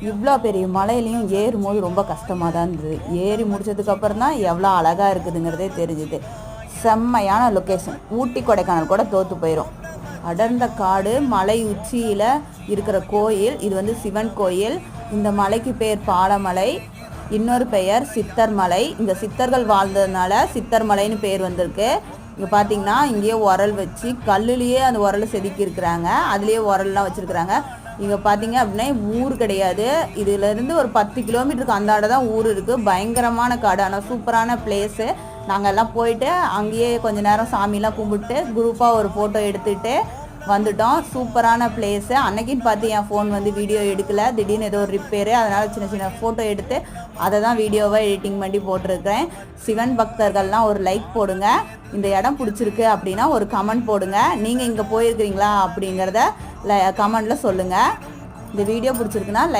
இவ்வளோ பெரிய மலையிலையும் ஏறும்போது ரொம்ப கஷ்டமாக தான் இருந்தது. ஏறி முடிச்சதுக்கப்புறம் தான் எவ்வளோ அழகாக இருக்குதுங்கிறதே தெரிஞ்சுது. செம்மையான லொக்கேஷன். ஊட்டி கொடைக்கானல் கூட தோற்று போயிடும். அடர்ந்த காடு, மலை உச்சியில் இருக்கிற கோயில். இது வந்து சிவன் கோயில். இந்த மலைக்கு பேர் பாலமலை, இன்னொரு பெயர் சித்தர் மலை. இந்த சித்தர்கள் வாழ்ந்ததுனால சித்தர் மலைன்னு பேர் வந்திருக்கு. இங்கே பார்த்தீங்கன்னா இங்கேயே உரல் வச்சு கல்லுலேயே அந்த உரலை செதுக்கி இருக்கிறாங்க. அதுலேயே உரல்லாம் வச்சுருக்குறாங்க. இங்கே பார்த்தீங்க அப்படின்னா ஊர் கிடையாது. இதுலேருந்து ஒரு 10 கிலோமீட்டருக்கு அந்தாண்ட தான் ஊர் இருக்குது. பயங்கரமான காடு, ஆனால் சூப்பரான பிளேஸு. நாங்கள் எல்லாம் போயிட்டு அங்கேயே கொஞ்சம் நேரம் சாமிலாம் கும்பிட்டு குரூப்பாக ஒரு ஃபோட்டோ எடுத்துகிட்டு வந்துட்டோம். சூப்பரான பிளேஸு. அன்னைக்குன்னு பார்த்து என் ஃபோன் வந்து வீடியோ எடுக்கலை. திடீர்னு ஏதோ ஒரு ரிப்பேரு. அதனால் சின்ன சின்ன ஃபோட்டோ எடுத்து அதை தான் வீடியோவாக எடிட்டிங் பண்ணி போட்டிருக்கிறேன். சிவன் பக்தர்கள்லாம் ஒரு லைக் போடுங்க. இந்த இடம் பிடிச்சிருக்கு அப்படின்னா ஒரு கமெண்ட் போடுங்க. நீங்கள் இங்கே போயிருக்கிறீங்களா அப்படிங்கிறத கமெண்டில் சொல்லுங்கள். இந்த வீடியோ பிடிச்சிருக்குன்னா